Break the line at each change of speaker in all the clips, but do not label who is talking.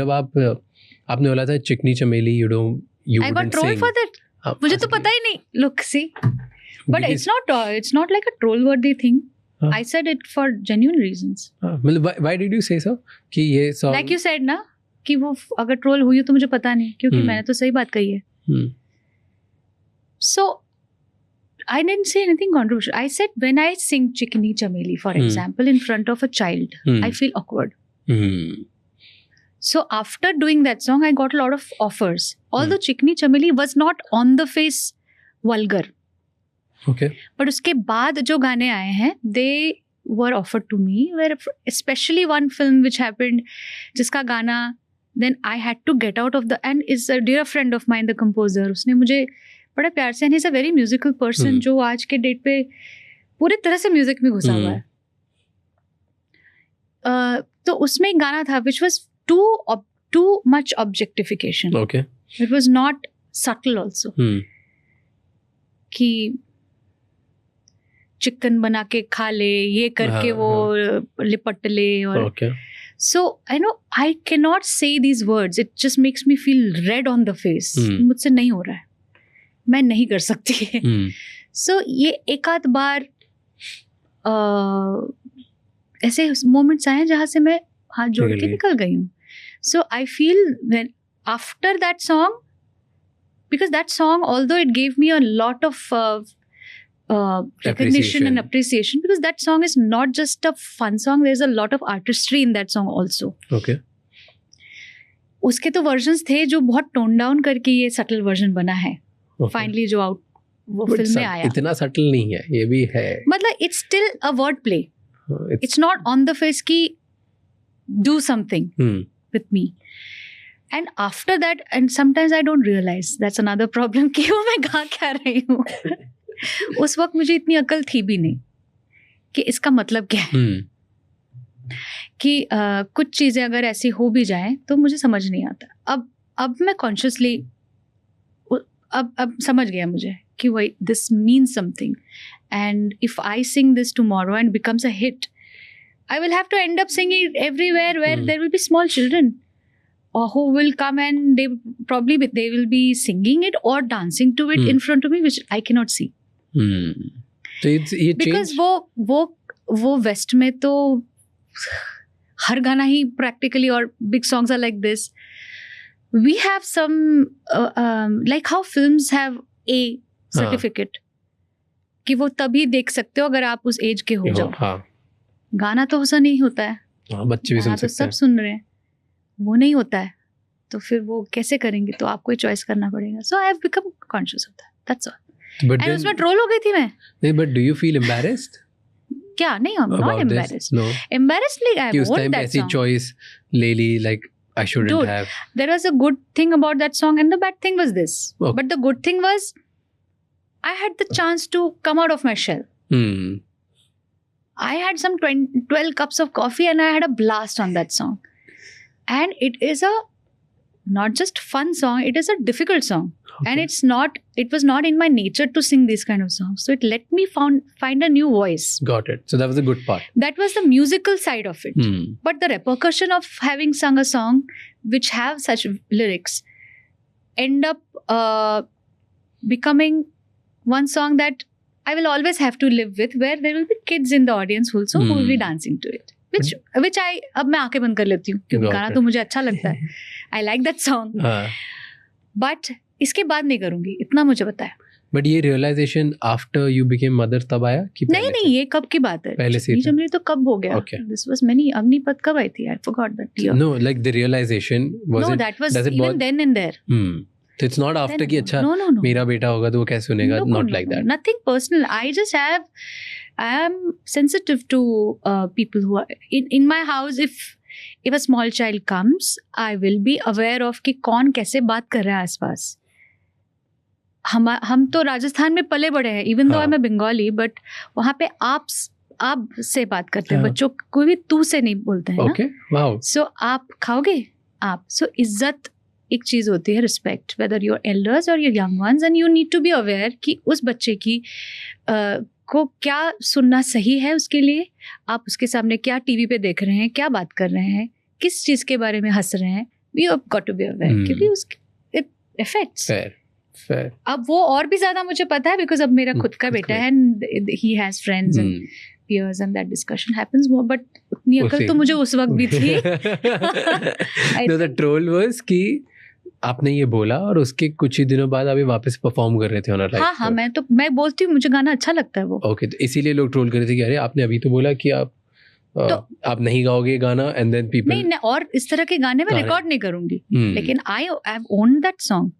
जब आपने बोला था चिकनी चमेली you
I got trolled for that. मुझे तो पता ही नहीं. Look, see, but it's not like a troll worthy thing. I said it for genuine reasons.
मतलब why did you say so? कि ये song
like you said ना कि वो अगर troll हुई तो मुझे पता नहीं, क्योंकि मैंने तो सही बात कही है. So I didn't say anything controversial. I said when I sing Chikni Chameli, for example, in front of a child, I feel awkward. So after doing that song, I got a lot of offers. Although Chikni Chameli was not on the face vulgar.
Okay.
But उसके बाद जो गाने आए हैं, they were offered to me. Where especially one film which happened, जिसका गाना, then I had to get out of the, and is a dear friend of mine, the composer. उसने मुझे बड़ा प्यार से, and he's a very musical person, जो आज के डेट पे पूरी तरह से म्यूजिक में घुसा हुआ है. तो उसमें एक गाना था which was too much objectification.
Okay.
It was not subtle also. कि चिकन बना के खा ले, ये करके वो लिपट ले, और
okay.
So I know I cannot say these words. It just makes me feel red on the face. मुझसे नहीं हो रहा है, मैं नहीं कर सकती. So ये एक आध बार ऐसे मोमेंट्स आए जहाँ से मैं हाथ जोड़ के निकल गई हूँ. So I feel when after that song, because that song, although it gave me a lot of recognition and appreciation, because that song is not just a fun song, there's a lot of artistry in that song also.
Okay.
उसके तो versions थे जो बहुत tone down करके ये subtle version बना है. Finally जो आउट वो फिल्म में आया,
इतना सटल नहीं है, ये भी है.
मतलब it's still a word play. It's not on the face की do something with me. And after that, and sometimes I don't realize, that's another problem, कि वो मैं गा क्या रही हूँ. उस वक्त मुझे इतनी अकल थी भी नहीं कि इसका मतलब क्या है. कि कुछ चीज़ें अगर ऐसी हो भी जाए तो मुझे समझ नहीं आता. अब मैं कॉन्शियसली अब समझ गया मुझे कि वही this means something, and if I sing this tomorrow and becomes a hit, I will have to end up singing it everywhere where there will be small children who will come, and they will be singing it or dancing to it in front of me, which I cannot see.
So ये
because वो West में तो हर गाना ही practically, or big songs are like this. We have some like how films have A certificate कि वो तभी देख सकते हो अगर आप उस एज के हो जाओ. गाना तो ऐसा नहीं होता है.
बच्चे भी सुन सकते हैं,
सब सुन रहे हैं, वो नहीं होता है, तो फिर वो कैसे करेंगे? तो आपको ही चॉइस करना पड़ेगा. So I have become conscious of that, that's all. And उसमें ट्रोल हो गई थी मैं.
नहीं, but do you feel embarrassed?
क्या? नहीं, I am not embarrassed.
No,
embarrassed like I won't that
ऐसी चॉइस ले ली, like I shouldn't have.
There was a good thing about that song, and the bad thing was this. But the good thing was I had the chance to come out of my shell. I had some 12 cups of coffee and I had a blast on that song. And it is a not just fun song, it is a difficult song. Okay. And it was not in my nature to sing these kind of songs. So it let me find a new voice.
Got it. So that was a good part.
That was the musical side of it. But the repercussion of having sung a song which have such lyrics end up becoming one song that I will always have to live with, where there will be kids in the audience also who will be dancing to it. Which I अब मैं आंखें बंद कर लेती हूँ क्योंकि गाना तो मुझे अच्छा लगता है. I like that song. But इसके बाद नहीं करूँगी, इतना मुझे पता है.
But ये realization after you became mother तब आया कि
नहीं, ये कब की बात है?
पहले से
चकनी तो कब हो गया?
Okay.
This was many. Agnipath कब आई थी? I forgot that year.
No, like the realization was
no,
it?
that was even then and there.
So it's not after कि अच्छा
no.
मेरा बेटा होगा तो वो कैसे सुनेगा? Not like that.
Nothing personal. I am sensitive to people who are in my house. If a small child comes, I will be aware of कि कौन कैसे बात कर रहा है आसपास. हम तो राजस्थान में पले बड़े हैं, even though I am Bengali, but वहाँ पे आप से बात करते हैं. बच्चों कोई भी तू से नहीं बोलते हैं.
Okay, wow.
So आप खाओगे आप. So इज्जत एक चीज होती है, रिस्पेक्ट, वेदर योर एल्डर्स और your young ones, and you need to be aware कि उस बच्चे की को क्या सुनना सही है उसके लिए. आप उसके सामने क्या टीवी पे देख रहे हैं, क्या बात कर रहे हैं, किस चीज़ के बारे में हंस रहे हैं, You have got to be aware क्योंकि it affects.
Fair.
अब वो और भी ज्यादा मुझे पता है because अब मेरा खुद का बेटा है and he has friends and peers and that discussion happens more, but उतनी अकल तो मुझे उस वक्त भी थी.
No, the troll was कि आपने ये बोला और उसके कुछ ही दिनों बाद अभी वापस परफॉर्म कर रहे थे ऑन लाइव.
हाँ मैं बोलती हूँ मुझे गाना अच्छा लगता है वो.
ओके, तो इसीलिए लोग ट्रोल कर रहे थे कि अरे आपने अभी तो बोला कि आप नहीं गाओगे गाना एंड देन पीपल.
नहीं, और इस तरह के गाने मैं रिकॉर्ड नहीं करूंगी, लेकिन I have owned that song.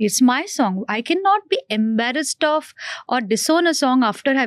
It's my song. I cannot be embarrassed of or disown a song after having